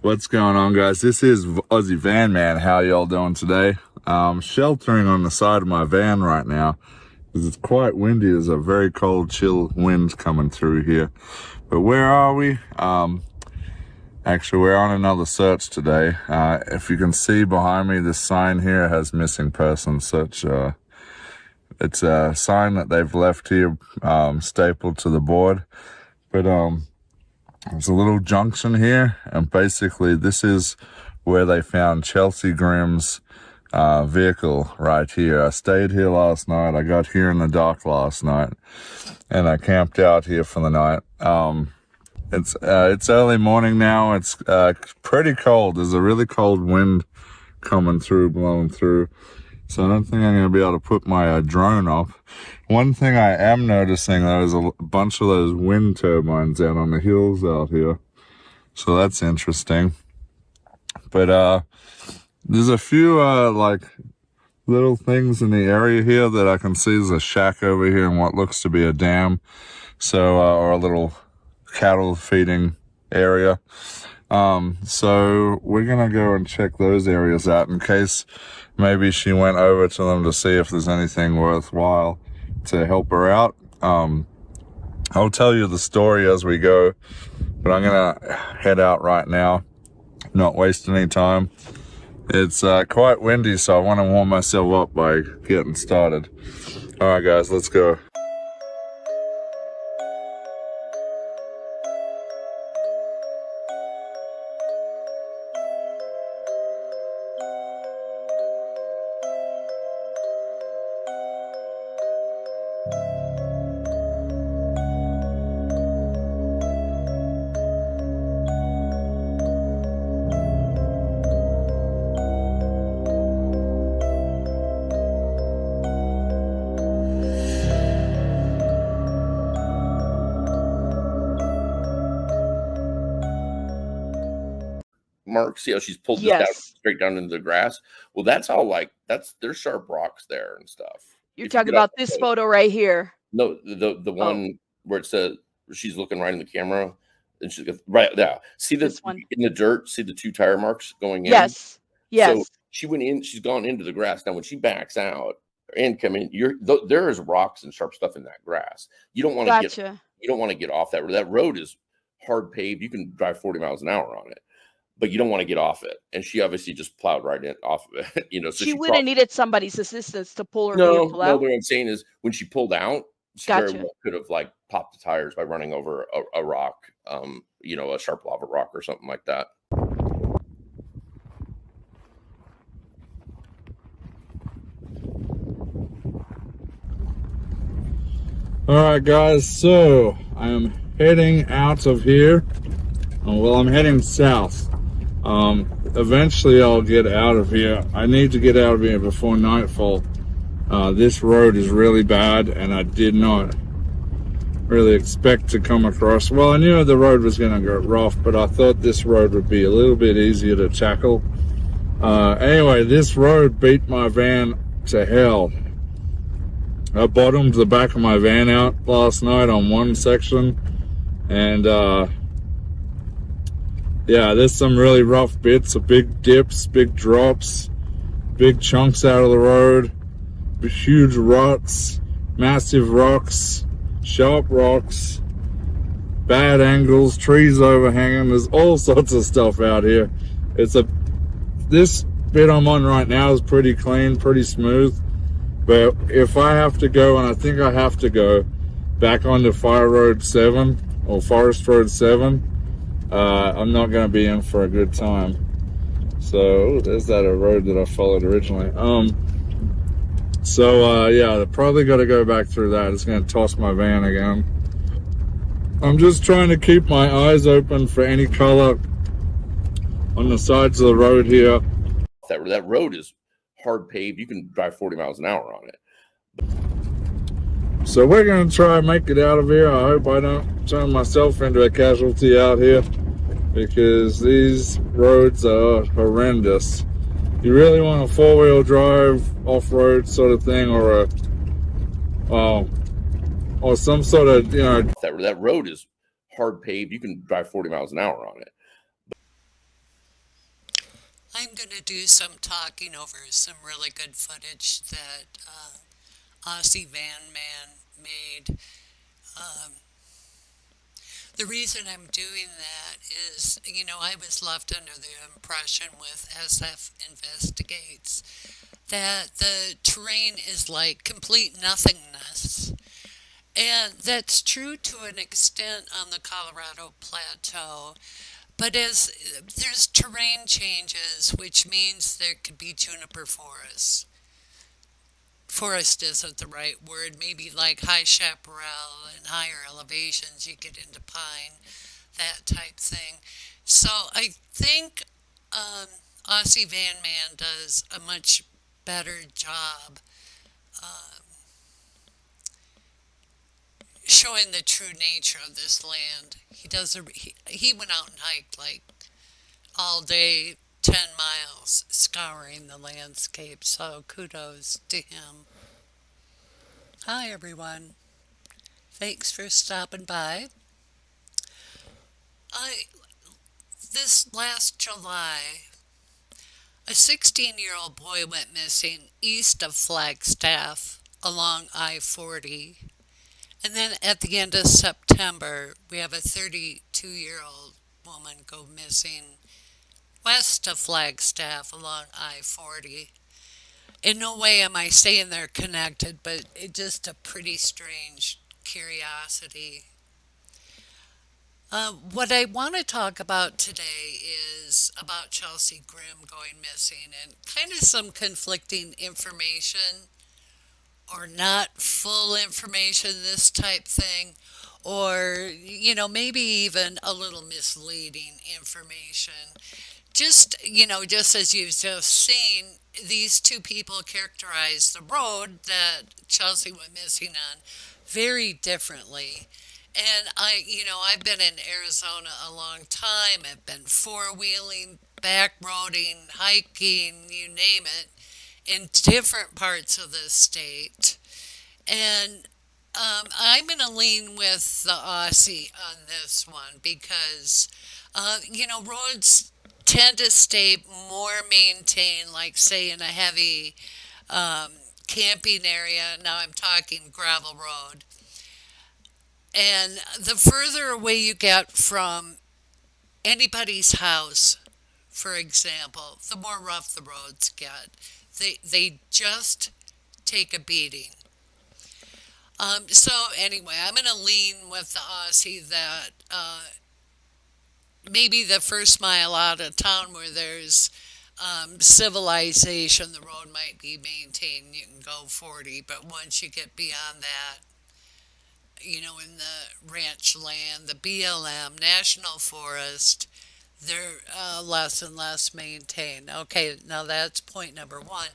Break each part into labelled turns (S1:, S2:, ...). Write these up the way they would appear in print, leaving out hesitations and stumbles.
S1: What's going on, guys? This is Aussie Van Man. How y'all doing today? Sheltering on the side of my van right now because it's quite windy. There's a very cold, chill wind coming through here. But where are we? Actually, we're on another search today. If you can see behind me, this sign here has missing person search. It's a sign that they've left here, stapled to the board. But there's a little junction here, and basically this is where they found Chelsea Grimm's vehicle right here. I stayed here last night. I got here in the dark last night, and I camped out here for the night. It's early morning now. It's pretty cold. There's a really cold wind coming through, blowing through. So I don't think I'm going to be able to put my drone up. One thing I am noticing, there's a bunch of those wind turbines out on the hills out here. So that's interesting. But there's a few like little things in the area here that I can see. There's a shack over here and what looks to be a dam. So, or a little cattle feeding area. So we're going to go and check those areas out in case maybe she went over to them to see if there's anything worthwhile to help her out. I'll tell you the story as we go, but I'm going to head out right now, not waste any time. It's quite windy, so I want to warm myself up by getting started. All right, guys, let's go.
S2: Mark, see how she's pulled this down straight down into the grass? Well, that's all there's sharp rocks there and stuff.
S3: You're talking about this photo right here.
S2: No, the one where it says she's looking right in the camera and she's right there. See this one in the dirt, see the 2 tire marks going in?
S3: Yes.
S2: So she went in, she's gone into the grass. Now when she backs out and come in, there is rocks and sharp stuff in that grass. You don't want to get off that road. That road is hard paved. You can drive 40 miles an hour on it, but you don't want to get off it. And she obviously just plowed right in off of it. So
S3: she would have needed somebody's assistance to pull her
S2: vehicle
S3: out.
S2: No, what I'm saying is when she pulled out, she very well could have like popped the tires by running over a rock, a sharp lava rock or something like that.
S1: All right, guys, so I am heading out of here. Well, I'm heading south. Eventually I'll get out of here. I need to get out of here before nightfall. This road is really bad, and I did not really expect to come across. Well, I knew the road was going to go rough, but I thought this road would be a little bit easier to tackle. Anyway, this road beat my van to hell. I bottomed the back of my van out last night on one section, and yeah, there's some really rough bits, big dips, big drops, big chunks out of the road, huge ruts, massive rocks, sharp rocks, bad angles, trees overhanging. There's all sorts of stuff out here. This bit I'm on right now is pretty clean, pretty smooth. But if I have to go, and I think I have to go back onto Fire Road 7 or Forest Road 7, I'm not going to be in for a good time. So there's that road that I followed originally. Yeah, I probably got to go back through that. It's going to toss my van again. I'm just trying to keep my eyes open for any color on the sides of the road here.
S2: That road is hard paved. You can drive 40 miles an hour on it.
S1: So we're going to try and make it out of here. I hope I don't turn myself into a casualty out here, because these roads are horrendous. You really want a 4-wheel drive off-road sort of thing, or some sort of,
S2: That road is hard paved. You can drive 40 miles an hour on it.
S4: I'm going to do some talking over some really good footage that Aussie Van Man made. Um, the reason I'm doing that is, I was left under the impression with SF Investigates that the terrain is like complete nothingness. And that's true to an extent on the Colorado Plateau. But as there's terrain changes, which means there could be juniper forests. Forest isn't the right word, maybe like high chaparral and higher elevations, you get into pine, that type thing. So I think Aussie Van Man does a much better job uh, showing the true nature of this land. He went out and hiked like all day, 10 miles, scouring the landscape, so kudos to him. Hi, everyone. Thanks for stopping by. I This last July, a 16-year-old boy went missing east of Flagstaff along I-40. And then at the end of September, we have a 32-year-old woman go missing west of Flagstaff along I-40. In no way am I saying they're connected, but it's just a pretty strange curiosity. What I want to talk about today is about Chelsea Grimm going missing and kind of some conflicting information or not full information, this type thing, or, maybe even a little misleading information. Just as you've just seen, these two people characterize the road that Chelsea went missing on very differently. And I've been in Arizona a long time. I've been four-wheeling, back-roading, hiking, you name it, in different parts of the state. And I'm going to lean with the Aussie on this one because, roads tend to stay more maintained, like, say, in a heavy camping area. Now I'm talking gravel road. And the further away you get from anybody's house, for example, the more rough the roads get. They just take a beating. So anyway, I'm going to lean with the Aussie that maybe the first mile out of town where there's civilization, the road might be maintained. You can go 40, but once you get beyond that, in the ranch land, the BLM, National Forest, they're less and less maintained. Okay, now that's point number one.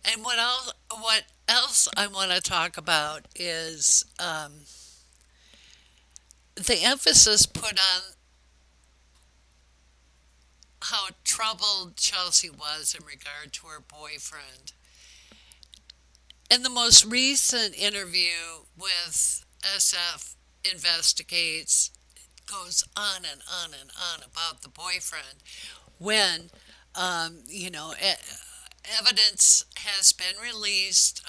S4: And what else I want to talk about is the emphasis put on how troubled Chelsea was in regard to her boyfriend. In the most recent interview with SF Investigates, it goes on and on and on about the boyfriend when, evidence has been released.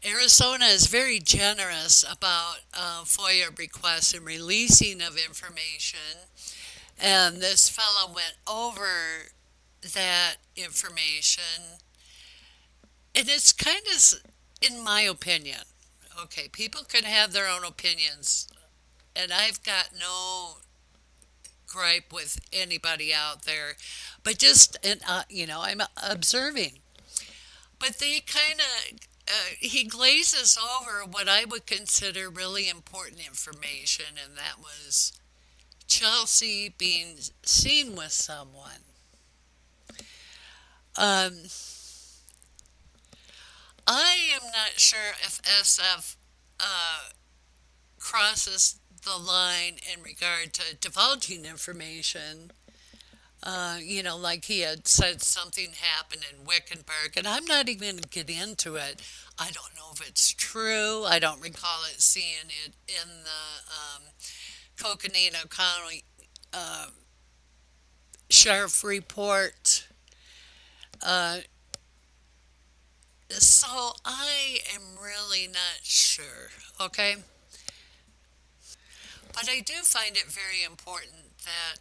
S4: Arizona is very generous about FOIA requests and releasing of information. And this fellow went over that information. And it's kind of, in my opinion, okay, people can have their own opinions. And I've got no gripe with anybody out there. But just, I'm observing. But they kind of, he glazes over what I would consider really important information, and that was Chelsea being seen with someone. I am not sure if SF crosses the line in regard to divulging information. Like he had said something happened in Wickenburg, and I'm not even going to get into it. I don't know if it's true. I don't recall seeing it in the Coconino County sheriff report. Uh, so I am really not sure, okay? But I do find it very important that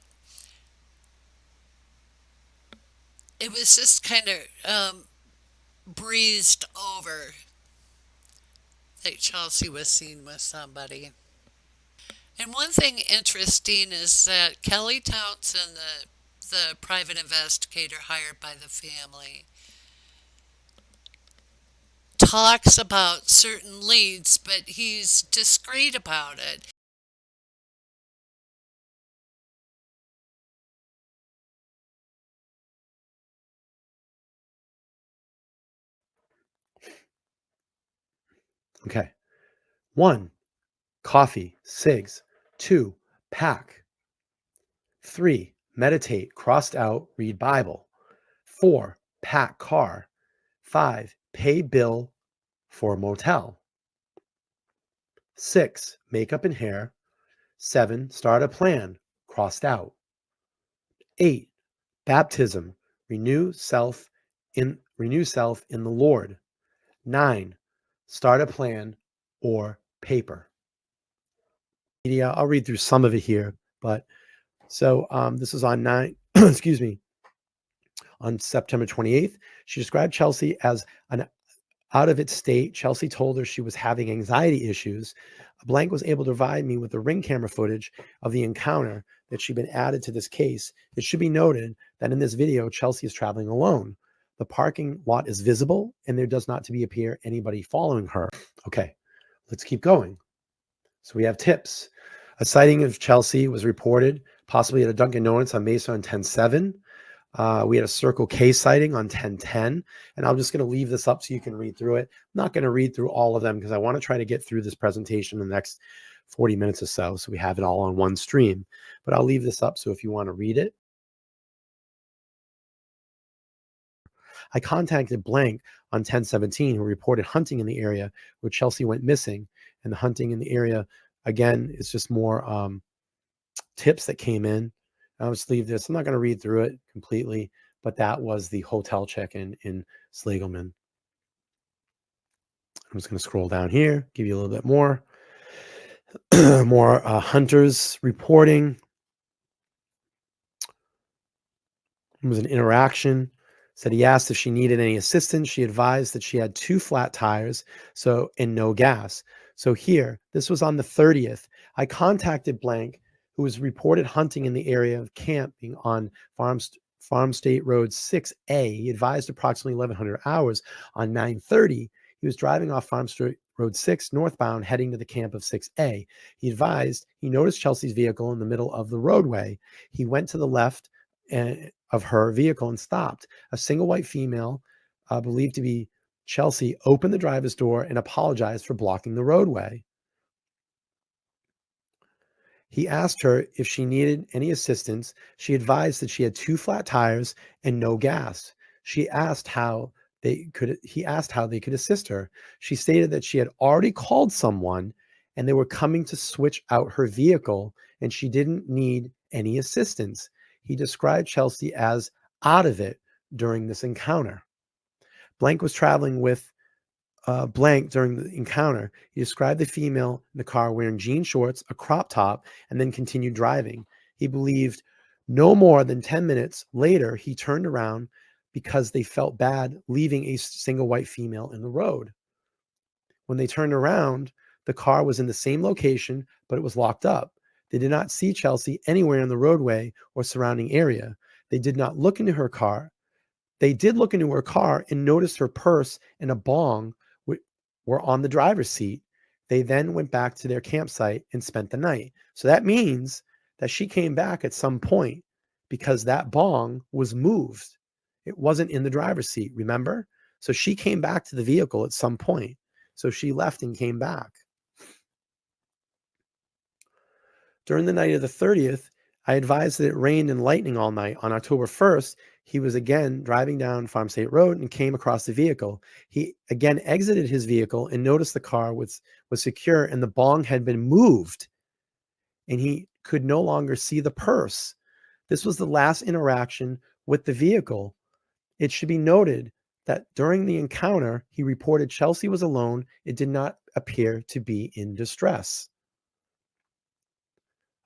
S4: it was just kind of breezed over that Chelsea was seen with somebody. And one thing interesting is that Kelly Townsend, the private investigator hired by the family, talks about certain leads, but he's discreet about it.
S5: Okay. 1, coffee, cigs. 2, pack. 3, meditate, crossed out, read Bible. 4, pack car. 5, pay bill for motel. 6, makeup and hair. 7, start a plan, crossed out. 8, baptism, renew self in the Lord. 9, start a plan or paper. I'll read through some of it here, but so this is on excuse me, on September 28th. She described Chelsea as an out of its state. Chelsea told her she was having anxiety issues. Blank was able to provide me with the ring camera footage of the encounter that she'd been added to this case. It should be noted that in this video, Chelsea is traveling alone. The parking lot is visible and there does not to be appear anybody following her. Okay, let's keep going. So we have tips. A sighting of Chelsea was reported, possibly at a Dunkin' Donuts on Mesa on 10/7. We had a Circle K sighting on 10/10, and I'm just going to leave this up so you can read through it. I'm not going to read through all of them because I want to try to get through this presentation in the next 40 minutes or so we have it all on one stream. But I'll leave this up so if you want to read it. I contacted Blank on 10/17, who reported hunting in the area where Chelsea went missing. And the hunting in the area, again, is just more tips that came in. I'll just leave this. I'm not going to read through it completely, but that was the hotel check-in in Slagelman. I'm just going to scroll down here, give you a little bit more. More hunters reporting. It was an interaction. Said he asked if she needed any assistance. She advised that she had 2 flat tires, and no gas. So here, this was on the 30th. I contacted Blank, who was reported hunting in the area of camping on Farm State Road 6A. He advised approximately 1100 hours on 9/30. He was driving off Farm State Road 6 northbound, heading to the camp of 6A. He advised he noticed Chelsea's vehicle in the middle of the roadway. He went to the left of her vehicle and stopped. A single white female, believed to be Chelsea, opened the driver's door and apologized for blocking the roadway. He asked her if she needed any assistance. She advised that she had 2 flat tires and no gas. He asked how they could assist her. She stated that she had already called someone and they were coming to switch out her vehicle and she didn't need any assistance. He described Chelsea as out of it during this encounter. Blank was traveling with Blank during the encounter. He described the female in the car wearing jean shorts, a crop top, and then continued driving. He believed no more than 10 minutes later, he turned around because they felt bad leaving a single white female in the road. When they turned around, the car was in the same location, but it was locked up. They did not see Chelsea anywhere in the roadway or surrounding area. They did not look into her car. They did look into her car and noticed her purse and a bong were on the driver's seat. They then went back to their campsite and spent the night. So that means that she came back at some point because that bong was moved. It wasn't in the driver's seat, remember? So she came back to the vehicle at some point. So she left and came back. During the night of the 30th, I advised that it rained and lightning all night. On October 1st, he was again driving down Farm State Road and came across the vehicle. He again exited his vehicle and noticed the car was secure and the bong had been moved and he could no longer see the purse. This was the last interaction with the vehicle. It should be noted that during the encounter, he reported Chelsea was alone. It did not appear to be in distress.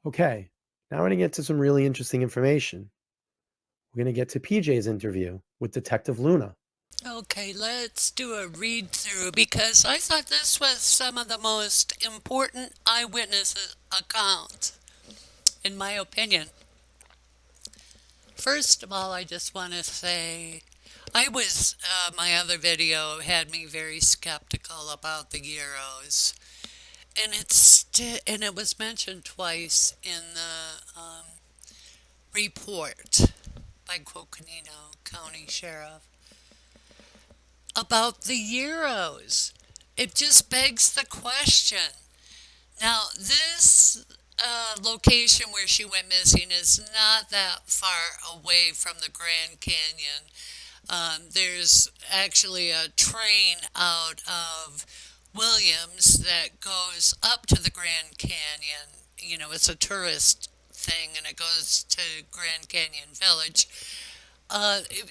S5: Okay, now we're going to get to some really interesting information. We're going to get to PJ's interview with Detective Luna.
S4: Okay, let's do a read through because I thought this was some of the most important eyewitness accounts, in my opinion. First of all, I just want to say my other video had me very skeptical about the Euros. And it was mentioned twice in the report by Coconino County Sheriff about the Euros. It just begs the question. Now, this location where she went missing is not that far away from the Grand Canyon. There's actually a train out of Williams that goes up to the Grand Canyon. You know, it's a tourist thing and it goes to Grand Canyon Village.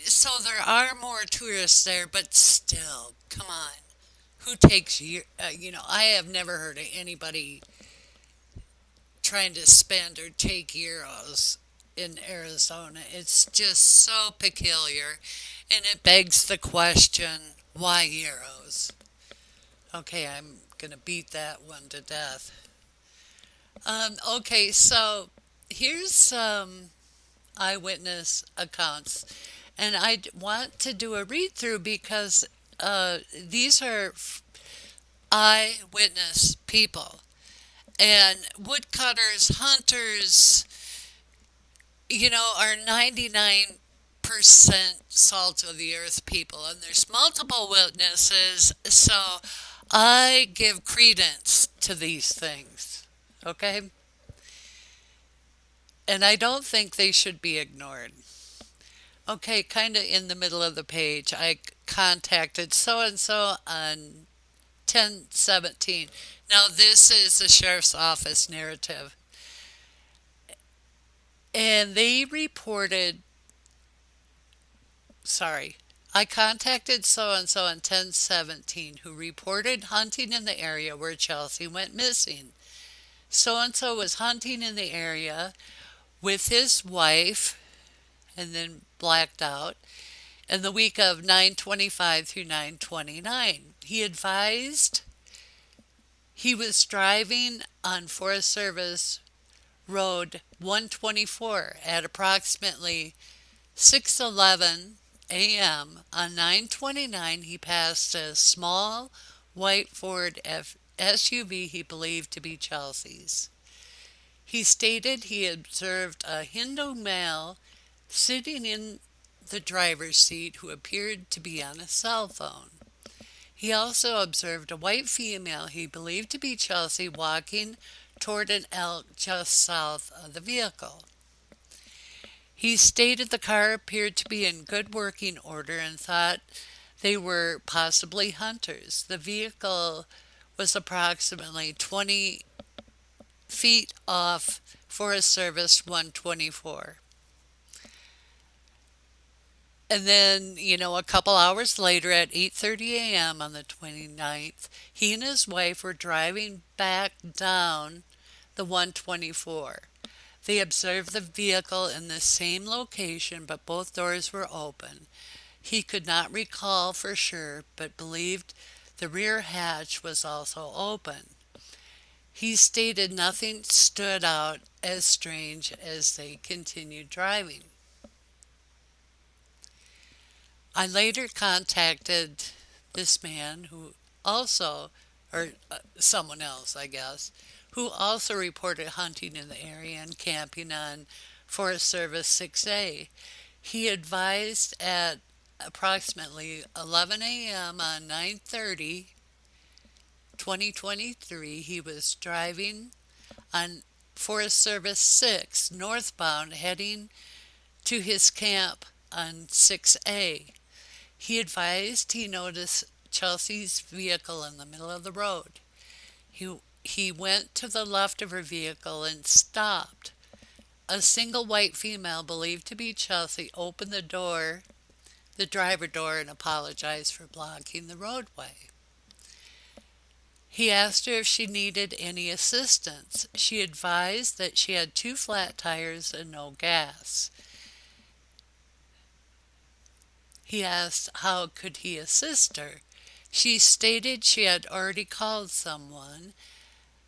S4: So there are more tourists there, but still, come on. Who takes I have never heard of anybody trying to spend or take euros in Arizona. It's just so peculiar, and it begs the question, why euros? Okay, I'm going to beat that one to death. Okay, so here's some eyewitness accounts, and I want to do a read-through because these are eyewitness people. And woodcutters, hunters, are 99% salt of the earth people. And there's multiple witnesses, so I give credence to these things, okay? And I don't think they should be ignored. Okay, kind of in the middle of the page, I contacted so-and-so on 10/17. Now, this is the sheriff's office narrative. And they reported, I contacted so-and-so on 10/17 who reported hunting in the area where Chelsea went missing. So-and-so was hunting in the area with his wife and then blacked out in the week of 9/25 through 9/29. He advised he was driving on Forest Service Road 124 at approximately 6:11 a.m. On 9/29, he passed a small white Ford SUV he believed to be Chelsea's. He stated he observed a Hindu male sitting in the driver's seat who appeared to be on a cell phone. He also observed a white female he believed to be Chelsea walking toward an elk just south of the vehicle. He stated the car appeared to be in good working order and thought they were possibly hunters. The vehicle was approximately 20 feet off Forest Service 124. And then, a couple hours later at 8:30 a.m. on the 29th, he and his wife were driving back down the 124. They observed the vehicle in the same location, but both doors were open. He could not recall for sure, but believed the rear hatch was also open. He stated nothing stood out as strange as they continued driving. I later contacted this man who also, or someone else, I guess, who also reported hunting in the area and camping on Forest Service 6A. He advised at approximately 11 a.m. on 9/30, 2023, he was driving on Forest Service 6 northbound heading to his camp on 6A. He advised he noticed Chelsea's vehicle in the middle of the road. He went to the left of her vehicle and stopped. a single white female believed to be Chelsea opened the driver door, and apologized for blocking the roadway. He asked her if she needed any assistance. She advised that she had 2 flat tires and no gas. He asked how could he assist her. She stated she had already called someone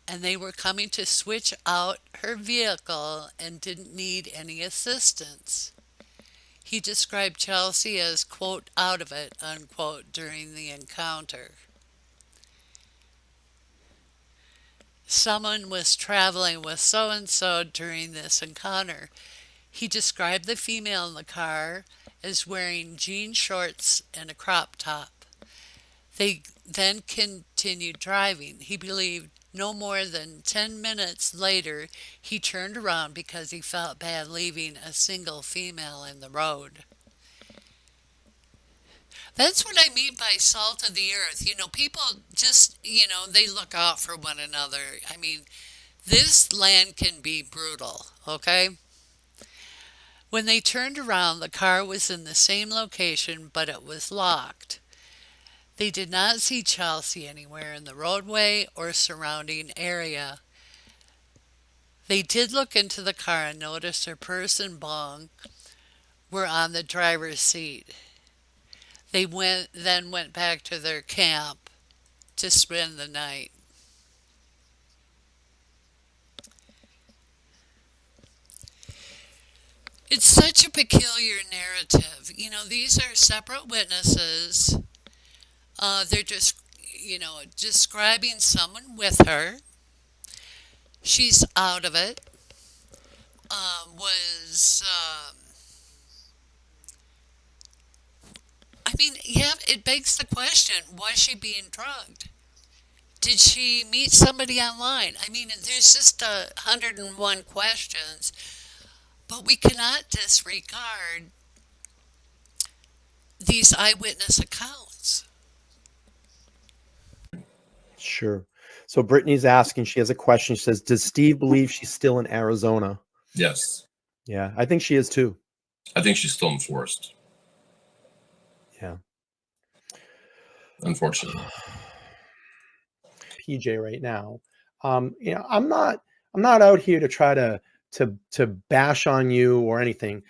S4: and they were coming to switch out her vehicle and didn't need any assistance. He described Chelsea as, quote, out of it, unquote, during the encounter. Someone was traveling with so-and-so during this encounter. He described the female in the car as wearing jean shorts and a crop top. They then continued driving. He believed no more than 10 minutes later he turned around because he felt bad leaving a single female in the road. That's what I mean by salt of the earth. You know, people just, they look out for one another. I mean, this land can be brutal, okay? When they turned around, the car was in the same location, but it was locked. They did not see Chelsea anywhere in the roadway or surrounding area. They did look into the car and noticed her purse and bong were on the driver's seat. They then went back to their camp to spend the night. It's such a peculiar narrative. You know, these are separate witnesses. They're just, describing someone with her. She's out of it. It begs the question, was she being drugged? Did she meet somebody online? I mean, there's just 101 questions, but we cannot disregard these eyewitness accounts.
S5: Sure. So Brittany's asking, she has a question. She says, does Steve believe she's still in Arizona?
S6: Yes.
S5: Yeah, I think she is too.
S6: I think she's still in Forest.
S5: Yeah.
S6: Unfortunately.
S5: PJ right now. I'm not out here to try to bash on you or anything.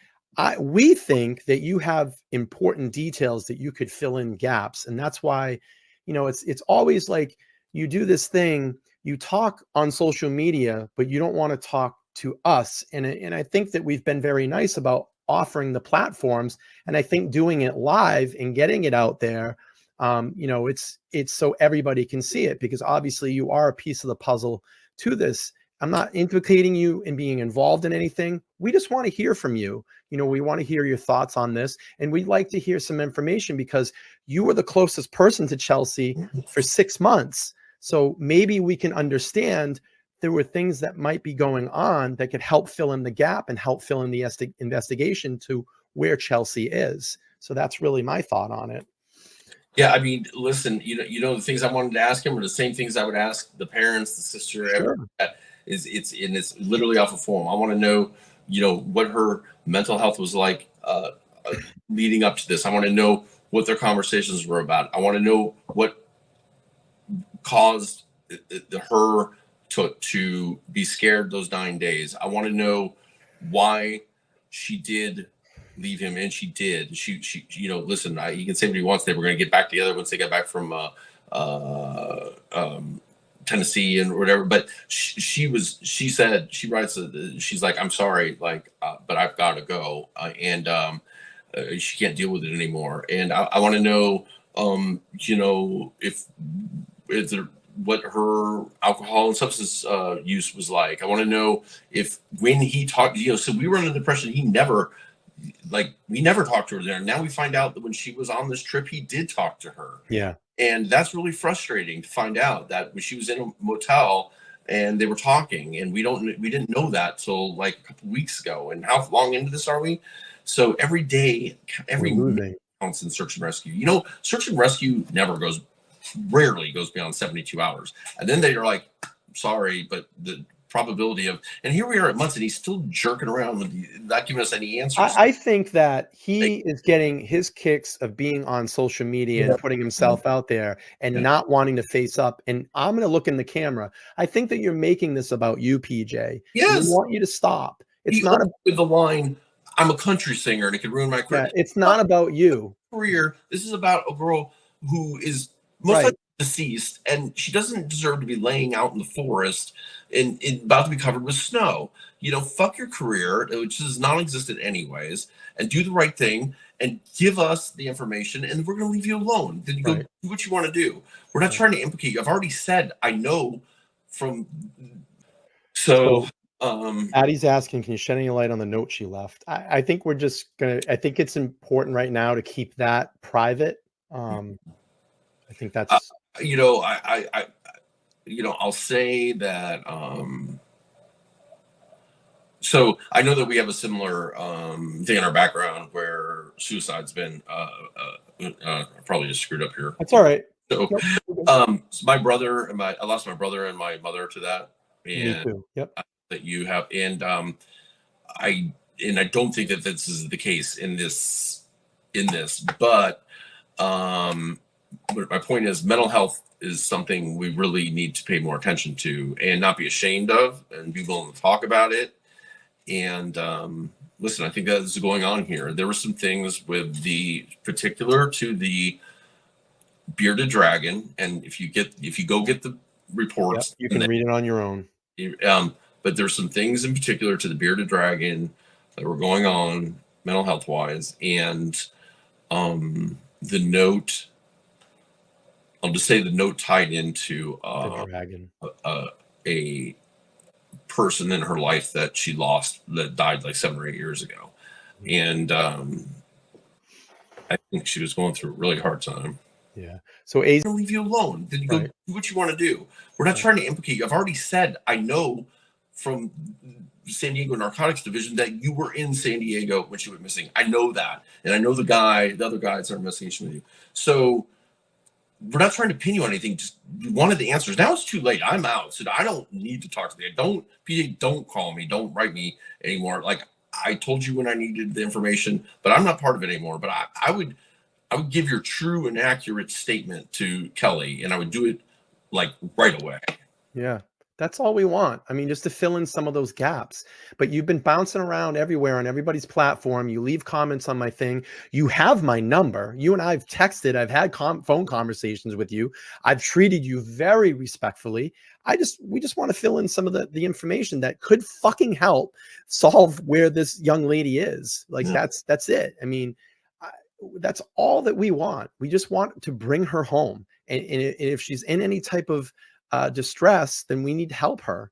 S5: We think that you have important details that you could fill in gaps. And that's why, it's always like you do this thing, you talk on social media, but you don't want to talk to us. And I think that we've been very nice about offering the platforms. And I think doing it live and getting it out there, it's so everybody can see it, because obviously you are a piece of the puzzle to this. I'm not implicating you in being involved in anything. We just want to hear from you. We want to hear your thoughts on this, and we'd like to hear some information because you were the closest person to Chelsea for 6 months. So maybe we can understand there were things that might be going on that could help fill in the gap and help fill in the investigation to where Chelsea is. So that's really my thought on it.
S6: Yeah, I mean, listen, the things I wanted to ask him are the same things I would ask the parents, the sister,
S5: Sure.
S6: everyone. It's literally off of form. I want to know, what her mental health was like leading up to this. I want to know what their conversations were about. I want to know what caused her to be scared those 9 days. I want to know why she did leave him, and she did. She listen, he can say what he wants. They were going to get back together once they got back from Tennessee and whatever. But she writes, she's like, I'm sorry, like, but I've got to go, and she can't deal with it anymore. And I want to know, what her alcohol and substance use was like. I want to know if when he talked, so we were under the impression we never talked to her there. Now we find out that when she was on this trip, he did talk to her.
S5: Yeah.
S6: And that's really frustrating to find out that when she was in a motel and they were talking, and we didn't know that till like a couple weeks ago. And how long into this are we? So every day, every minute counts in search and rescue. Search and rescue rarely goes beyond 72 hours. And then they are like, sorry, but probability of, and here we are at months and he's still jerking around with not giving us any answers.
S5: I think that he is getting his kicks of being on social media and putting himself out there and not wanting to face up. And I'm going to look in the camera. I think that you're making this about you, PJ.
S6: Yes.
S5: We want you to stop. It's
S6: not with the line, I'm a country singer and it could ruin my career.
S5: Yeah, it's not about you.
S6: Career. This is about a girl who is most likely deceased, and she doesn't deserve to be laying out in the forest and about to be covered with snow. You know, fuck your career, which is non-existent anyways, and do the right thing and give us the information, and we're going to leave you alone. Then you go do what you want to do. We're not trying to implicate you. I've already said I know from. So
S5: Addie's asking, can you shed any light on the note she left? I think we're just gonna. I think it's important right now to keep that private. I think that's.
S6: You know, I'll say that. So I know that we have a similar thing in our background where suicide's been. Probably just screwed up here.
S5: That's all right.
S6: So, so my brother and I lost my brother and my mother to that. And
S5: me too. Yep.
S6: That you have, and I don't think that this is the case in this, but my point is mental health is something we really need to pay more attention to and not be ashamed of and be willing to talk about it. And listen, I think that is going on here. There were some things with the particular to the bearded dragon, and if you go get the reports,
S5: you can read it on your own.
S6: But there's some things in particular to the bearded dragon that were going on mental health wise, and the note. I'll just say the note tied into
S5: the dragon.
S6: A person in her life that she lost that died like 7 or 8 years ago, and I think she was going through a really hard time.
S5: Yeah. So
S6: I'm gonna leave you alone. Then you go do what you want to do. We're not trying to implicate you. I've already said I know from San Diego Narcotics Division that you were in San Diego when she went missing. I know that, and I know the other guys are investigation with you. So we're not trying to pin you on anything. Just wanted the answers. Now it's too late. I'm out. So I don't need to talk to you. Don't call me. Don't write me anymore. Like I told you when I needed the information, but I'm not part of it anymore. But I would give your true and accurate statement to Kelly, and I would do it like right away.
S5: Yeah. That's all we want. I mean, just to fill in some of those gaps. But you've been bouncing around everywhere on everybody's platform. You leave comments on my thing. You have my number. You and I have texted. I've had phone conversations with you. I've treated you very respectfully. We just want to fill in some of the information that could fucking help solve where this young lady is. Like that's it. I mean, that's all that we want. We just want to bring her home. And if she's in any type of distress, then we need to help her.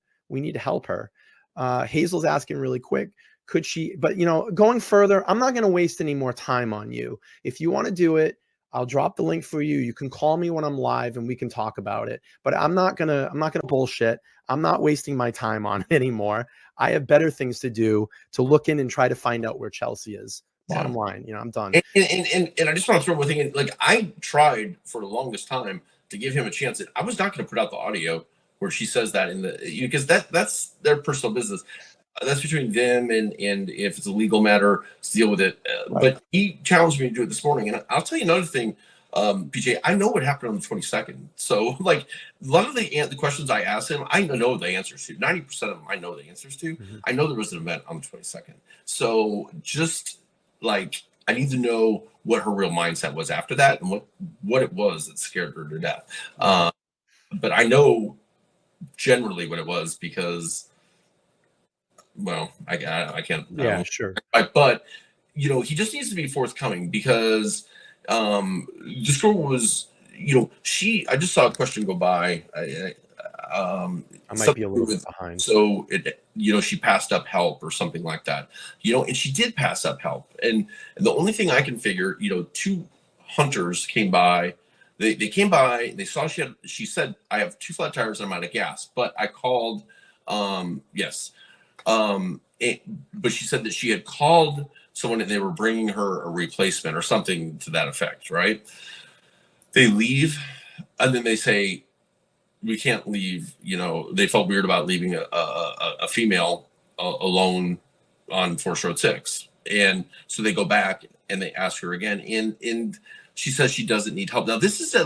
S5: Hazel's asking really quick, could she, but going further, I'm not going to waste any more time on you. If you want to do it, I'll drop the link for you. You can call me when I'm live and we can talk about it, but I'm not going to bullshit. I'm not wasting my time on it anymore. I have better things to do to look in and try to find out where Chelsea is. Bottom line, I'm done.
S6: And I just want to throw one thing in. Like I tried for the longest time to give him a chance. I was not going to put out the audio where she says that because that's their personal business. That's between them and if it's a legal matter, deal with it. But he challenged me to do it this morning. And I'll tell you another thing, PJ, I know what happened on the 22nd. So like a lot of the questions I asked him, I know the answers to. 90% of them I know the answers to. I know there was an event on the 22nd. So just like I need to know what her real mindset was after that and what it was that scared her to death. But I know generally what it was because, well, I can't.
S5: Yeah, sure.
S6: But he just needs to be forthcoming because this girl was, I just saw a question go by.
S5: I might be a little bit behind.
S6: So she passed up help or something like that, and she did pass up help. And the only thing I can figure, 2 hunters came by. They came by, they saw she said, I have 2 flat tires and I'm out of gas, but I called, yes. But she said that she had called someone and they were bringing her a replacement or something to that effect. Right. They leave and then they say, we can't leave, they felt weird about leaving a female alone on Forest Road 6. And so they go back and they ask her again. And she says she doesn't need help. Now, this is at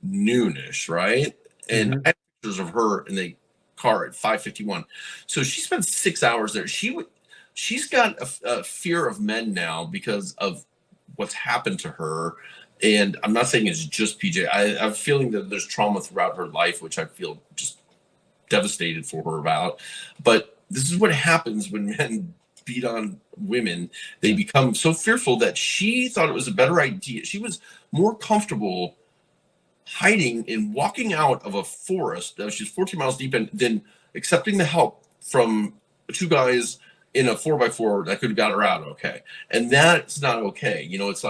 S6: noonish, right? And I have pictures of her in the car at 5:51. So she spent 6 hours there. She's got a fear of men now because of what's happened to her. And I'm not saying it's just PJ. I have a feeling that there's trauma throughout her life, which I feel just devastated for her about. But this is what happens when men beat on women. They become so fearful that she thought it was a better idea. She was more comfortable hiding and walking out of a forest that she's 14 miles deep in than accepting the help from two guys in a 4x4 that could have got her out okay. And that's not okay. It's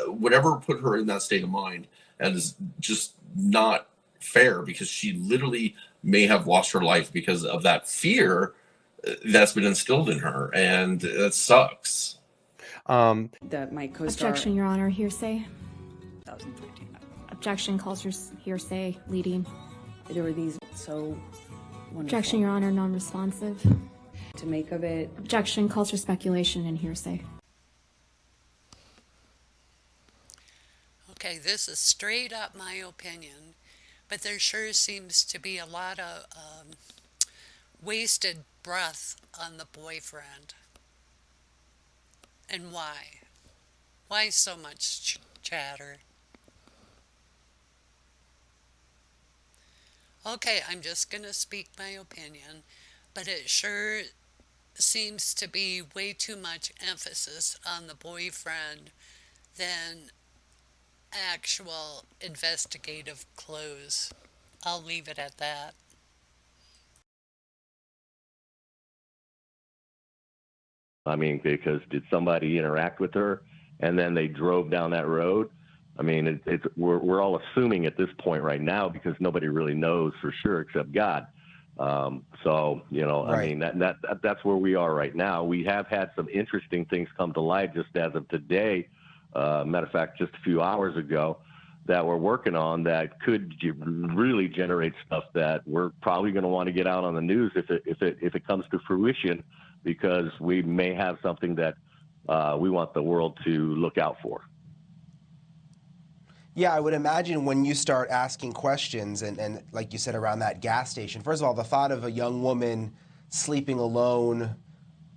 S6: whatever put her in that state of mind, and is just not fair, because she literally may have lost her life because of that fear that's been instilled in her, and it sucks.
S7: That my co-star.
S8: Objection, Your Honor. Hearsay. Objection calls for hearsay leading.
S7: There were these so wonderful.
S8: Objection, Your Honor. Non-responsive.
S7: To make of it.
S8: Objection calls for speculation and hearsay.
S4: Okay, this is straight up my opinion, but there sure seems to be a lot of wasted breath on the boyfriend. And why? Why so much chatter? Okay, I'm just going to speak my opinion, but it sure seems to be way too much emphasis on the boyfriend than actual investigative clues. I'll leave it at that.
S9: I mean, because did somebody interact with her and then they drove down that road? I mean, we're all assuming at this point right now, because nobody really knows for sure except God. So, right. I mean, that's where we are right now. We have had some interesting things come to light just as of today. Matter of fact, just a few hours ago, that we're working on that could really generate stuff that we're probably going to want to get out on the news if it comes to fruition, because we may have something that we want the world to look out for.
S10: Yeah, I would imagine when you start asking questions and like you said, around that gas station, first of all, the thought of a young woman sleeping alone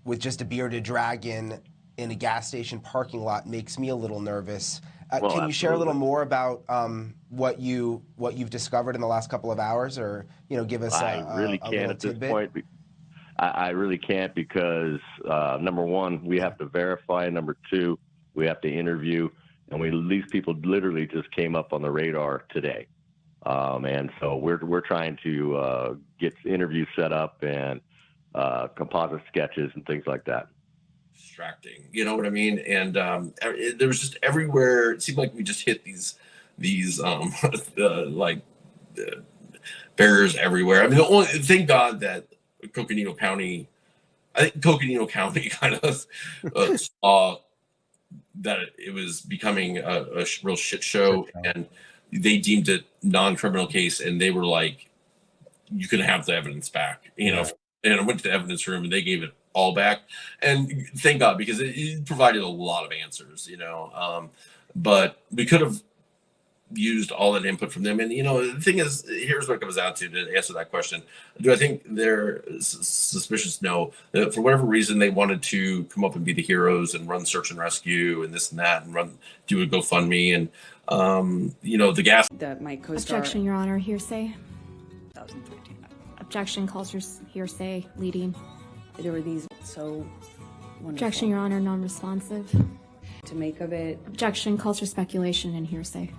S10: with just a bearded dragon in a gas station parking lot makes me a little nervous. Can you share a little more about what you've discovered in the last couple of hours, or give us
S9: I really can't at this point. I really can't, because number one, we have to verify. Number two, we have to interview. And these people literally just came up on the radar today. And so we're trying to get interviews set up and composite sketches and things like that.
S6: Distracting, you know what I mean? And there was just everywhere. It seemed like we just hit these barriers everywhere. I mean, thank God that Coconino County kind of saw that it was becoming a real shit show, and they deemed it non-criminal case, and they were like, you can have the evidence back, and I went to the evidence room and they gave it all back, and thank God, because it provided a lot of answers, but we could have used all that input from them. And the thing is, here's what it comes out to answer that question. Do I think they're suspicious? No. For whatever reason, they wanted to come up and be the heroes and run search and rescue and this and that, and do a GoFundMe, and the gas.
S7: That my co-star.
S8: Objection, Your Honor. Hearsay. Objection calls for hearsay leading.
S7: There were these so wonderful.
S8: Objection, Your Honor. Non-responsive.
S7: To make of it.
S8: Objection calls for speculation and hearsay.